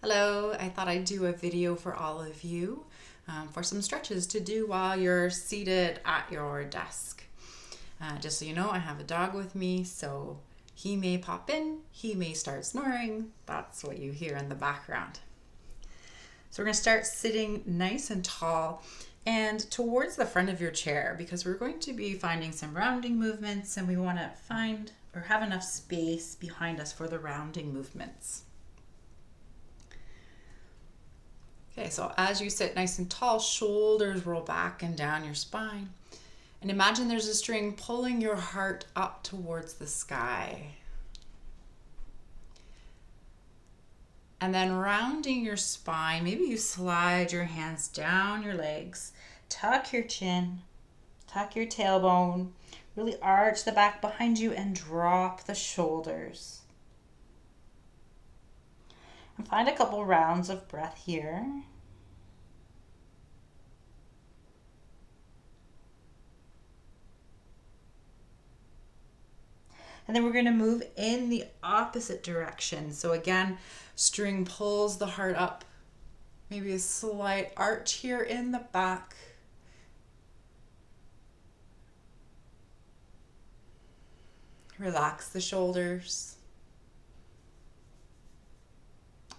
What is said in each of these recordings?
Hello, I thought I'd do a video for all of you for some stretches to do while you're seated at your desk. Just so you know, I have a dog with me, so he may pop in, he may start snoring. That's what you hear in the background. So we're going to start sitting nice and tall and towards the front of your chair because we're going to be finding some rounding movements and we want to find or have enough space behind us for the rounding movements. Okay, so as you sit nice and tall, shoulders roll back and down your spine. And imagine there's a string pulling your heart up towards the sky. And then rounding your spine, maybe you slide your hands down your legs, tuck your chin, tuck your tailbone, really arch the back behind you and drop the shoulders. And find a couple rounds of breath here. And then we're going to move in the opposite direction. So again, string pulls the heart up. Maybe a slight arch here in the back. Relax the shoulders.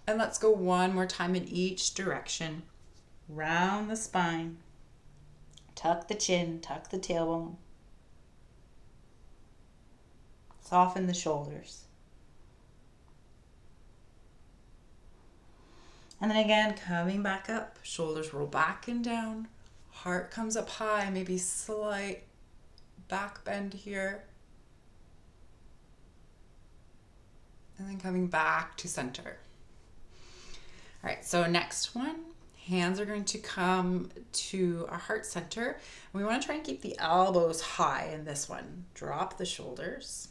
And let's go one more time in each direction. Round the spine. Tuck the chin, tuck the tailbone. Soften the shoulders. And then again, coming back up, shoulders roll back and down. Heart comes up high, maybe slight back bend here. And then coming back to center. All right, so next one, hands are going to come to our heart center. And we want to try and keep the elbows high in this one. Drop the shoulders.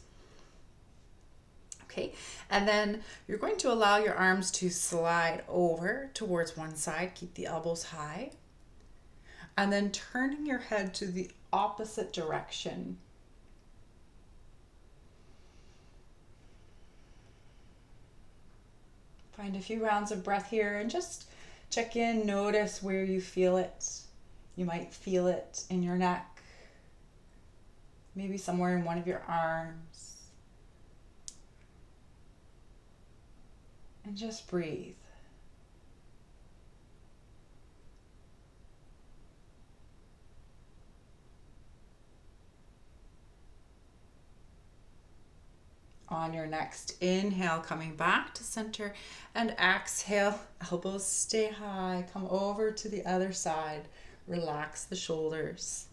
Okay, and then you're going to allow your arms to slide over towards one side. Keep the elbows high. And then turning your head to the opposite direction. Find a few rounds of breath here and just check in, notice where you feel it. You might feel it in your neck, maybe somewhere in one of your arms. And just breathe. On your next inhale, coming back to center, and exhale, elbows stay high. Come over to the other side. Relax the shoulders.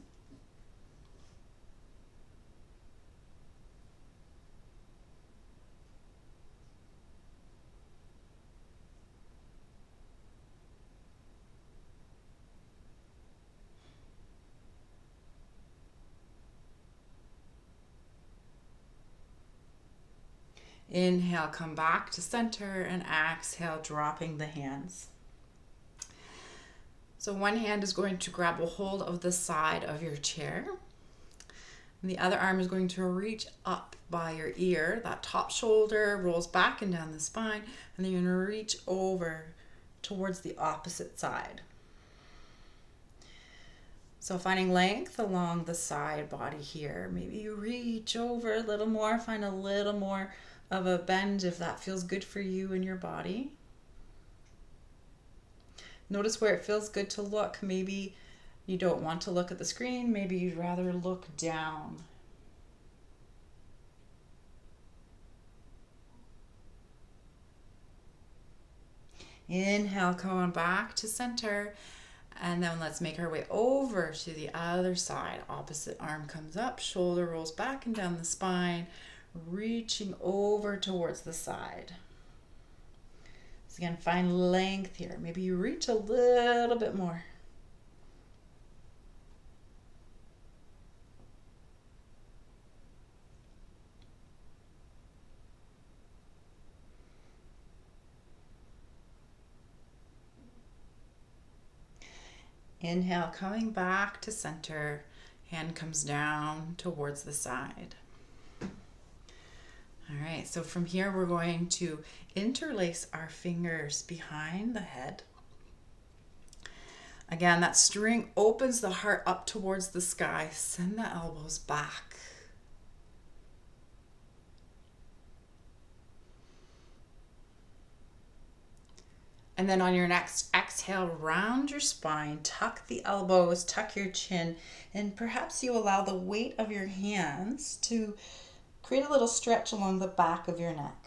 Inhale, come back to center, and exhale, dropping the hands. So one hand is going to grab a hold of the side of your chair. And the other arm is going to reach up by your ear. That top shoulder rolls back and down the spine, and then you're going to reach over towards the opposite side. So finding length along the side body here. Maybe you reach over a little more, find a little more of a bend if that feels good for you and your body. Notice where it feels good to look. Maybe you don't want to look at the screen. Maybe you'd rather look down. Inhale, come on back to center. And then let's make our way over to the other side. Opposite arm comes up, shoulder rolls back and down the spine, reaching over towards the side. So again, find length here. Maybe you reach a little bit more. Inhale, coming back to center. Hand comes down towards the side. All right, so from here we're going to interlace our fingers behind the head. Again, that string opens the heart up towards the sky. Send the elbows back. And then on your next exhale, round your spine, tuck the elbows, tuck your chin, and perhaps you allow the weight of your hands to create a little stretch along the back of your neck.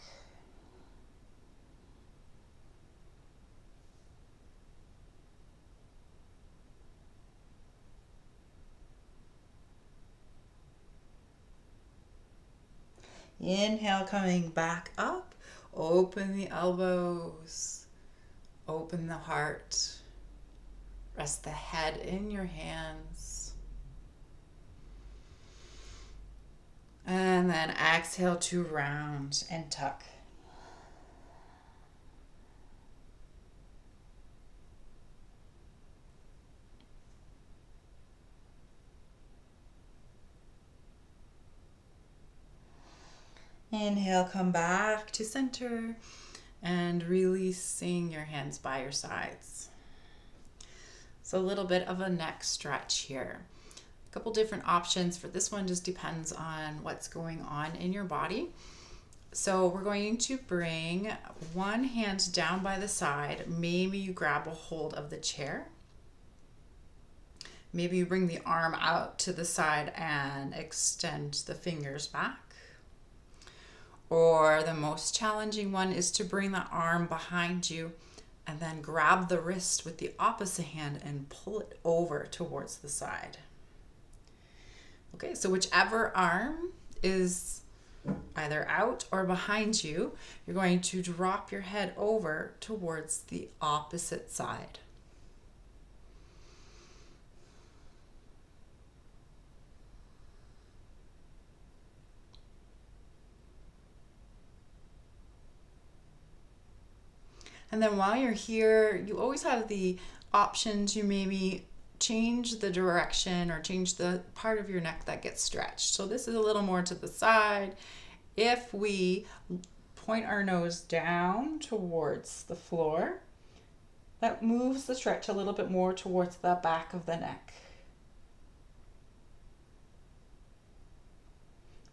Inhale, coming back up. Open the elbows. Open the heart. Rest the head in your hands. And then exhale to round and tuck. Inhale, come back to center and releasing your hands by your sides. So a little bit of a neck stretch here. A couple different options for this one, just depends on what's going on in your body. So we're going to bring one hand down by the side. Maybe you grab a hold of the chair. Maybe you bring the arm out to the side and extend the fingers back. Or the most challenging one is to bring the arm behind you and then grab the wrist with the opposite hand and pull it over towards the side. Okay, so whichever arm is either out or behind you, you're going to drop your head over towards the opposite side. And then while you're here, you always have the option to maybe change the direction or change the part of your neck that gets stretched. So this is a little more to the side. If we point our nose down towards the floor, that moves the stretch a little bit more towards the back of the neck.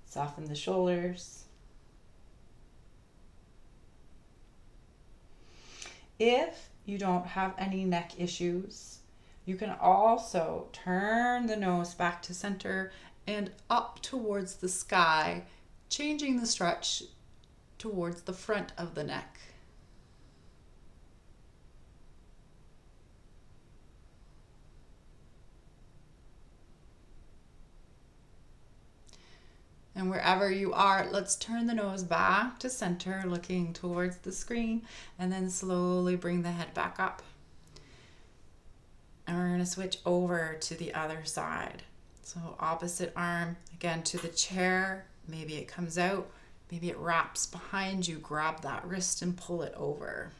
Soften the shoulders. If you don't have any neck issues, you can also turn the nose back to center and up towards the sky, changing the stretch towards the front of the neck. And wherever you are, let's turn the nose back to center, looking towards the screen, and then slowly bring the head back up. And we're going to switch over to the other side. So opposite arm, again, to the chair. Maybe it comes out, maybe it wraps behind you. Grab that wrist and pull it over.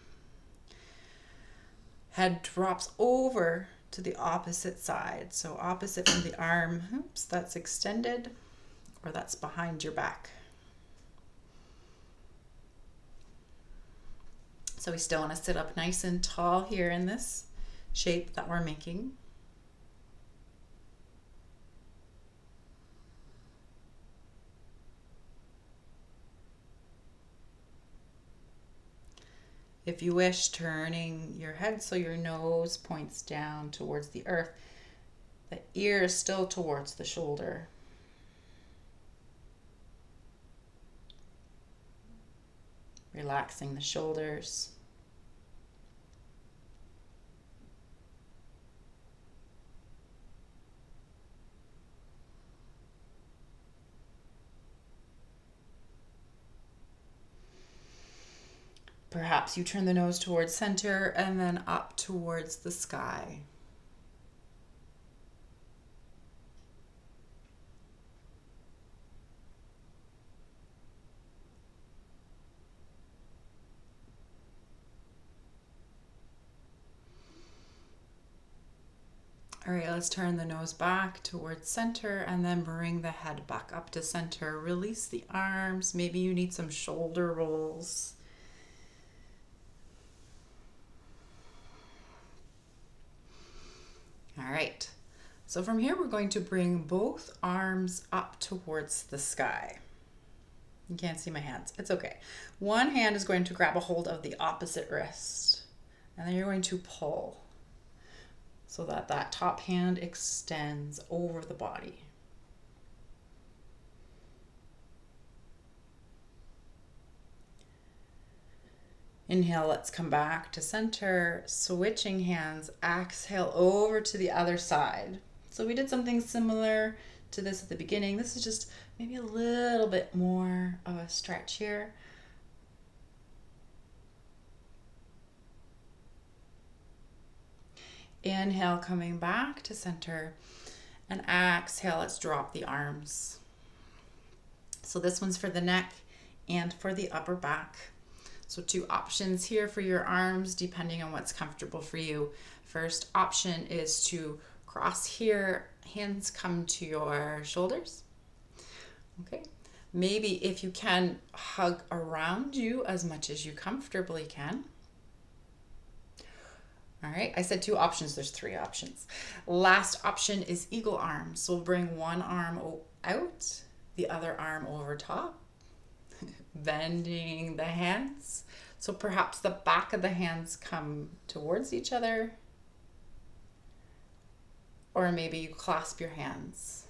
Head drops over to the opposite side. So opposite from the arm, oops, that's extended, or that's behind your back. So we still want to sit up nice and tall here in this shape that we're making. If you wish, turning your head so your nose points down towards the earth. The ear is still towards the shoulder. Relaxing the shoulders. Perhaps you turn the nose towards center and then up towards the sky. All right, let's turn the nose back towards center and then bring the head back up to center. Release the arms. Maybe you need some shoulder rolls. All right, so from here we're going to bring both arms up towards the sky. You can't see my hands, it's okay. One hand is going to grab a hold of the opposite wrist, and then you're going to pull so that that top hand extends over the body. Inhale, let's come back to center, switching hands, exhale over to the other side. So we did something similar to this at the beginning. This is just maybe a little bit more of a stretch here. Inhale, coming back to center, and exhale, let's drop the arms. So this one's for the neck and for the upper back. So two options here for your arms, depending on what's comfortable for you. First option is to cross here, hands come to your shoulders. Okay, maybe if you can, hug around you as much as you comfortably can. All right, I said two options, there's three options. Last option is eagle arms. So we'll bring one arm out, the other arm over top. Bending the hands. So perhaps the back of the hands come towards each other. Or maybe you clasp your hands.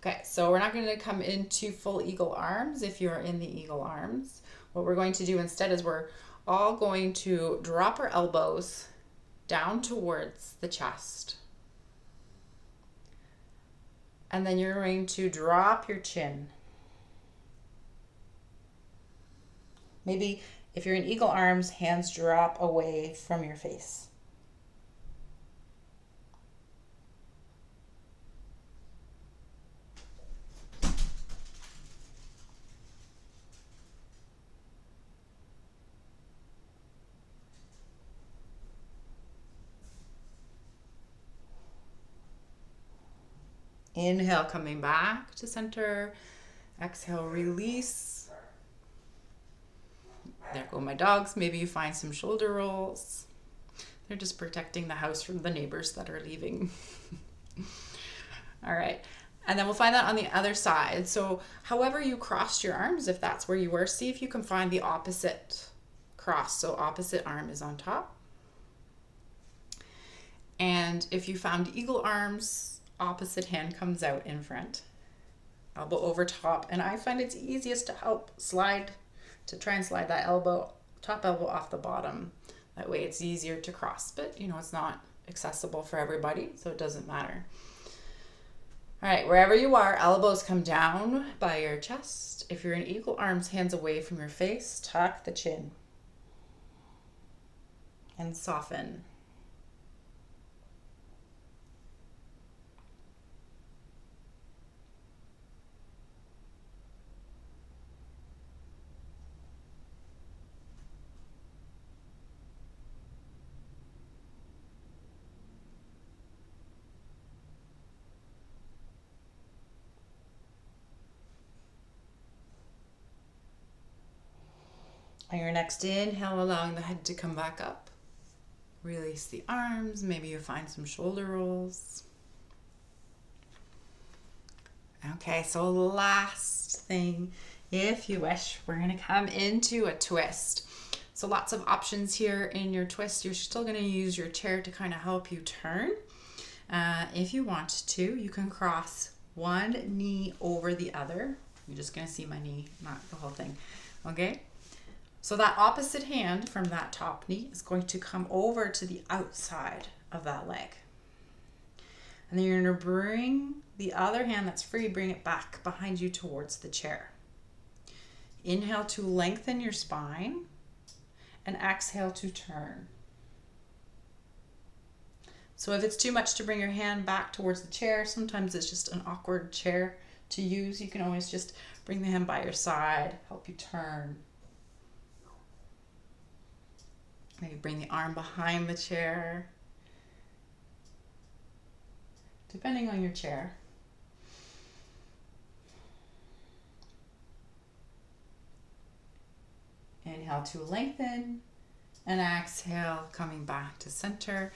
Okay, so we're not going to come into full eagle arms if you're in the eagle arms. What we're going to do instead is we're all going to drop our elbows down towards the chest. And then you're going to drop your chin. Maybe if you're in eagle arms, hands drop away from your face. Inhale, coming back to center. Exhale, release. There go my dogs. Maybe you find some shoulder rolls. They're just protecting the house from the neighbors that are leaving. All right. And then we'll find that on the other side. So however you crossed your arms, if that's where you were, see if you can find the opposite cross. So opposite arm is on top. And if you found eagle arms, opposite hand comes out in front. Elbow over top. And I find it's easiest to try and slide that top elbow off the bottom. That way it's easier to cross, but it's not accessible for everybody, so it doesn't matter. All right, wherever you are, elbows come down by your chest. If you're in eagle arms, hands away from your face, tuck the chin and soften. On your next inhale, allowing the head to come back up. Release the arms. Maybe you find some shoulder rolls. Okay, so last thing, if you wish, we're going to come into a twist. So lots of options here in your twist. You're still going to use your chair to kind of help you turn. If you want to, you can cross one knee over the other. You're just going to see my knee, not the whole thing. Okay? So that opposite hand from that top knee is going to come over to the outside of that leg. And then you're going to bring the other hand that's free, bring it back behind you towards the chair. Inhale to lengthen your spine and exhale to turn. So if it's too much to bring your hand back towards the chair, sometimes it's just an awkward chair to use. You can always just bring the hand by your side, help you turn. Maybe bring the arm behind the chair. depending on your chair. Inhale to lengthen, and exhale, coming back to center.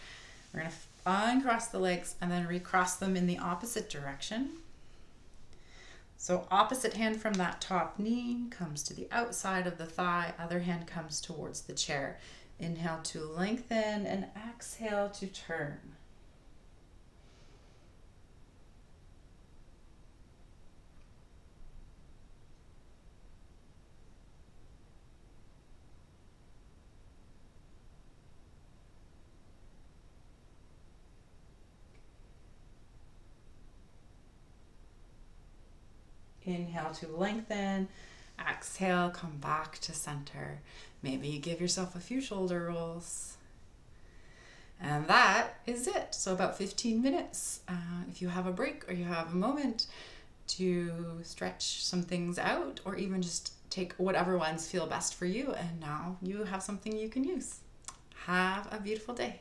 We're going to uncross the legs and then recross them in the opposite direction. So opposite hand from that top knee comes to the outside of the thigh, other hand comes towards the chair. Inhale to lengthen and exhale to turn. Inhale to lengthen, exhale, come back to center. Maybe you give yourself a few shoulder rolls. And that is it. So about 15 minutes. If you have a break or you have a moment to stretch some things out, or even just take whatever ones feel best for you, and now you have something you can use. Have a beautiful day.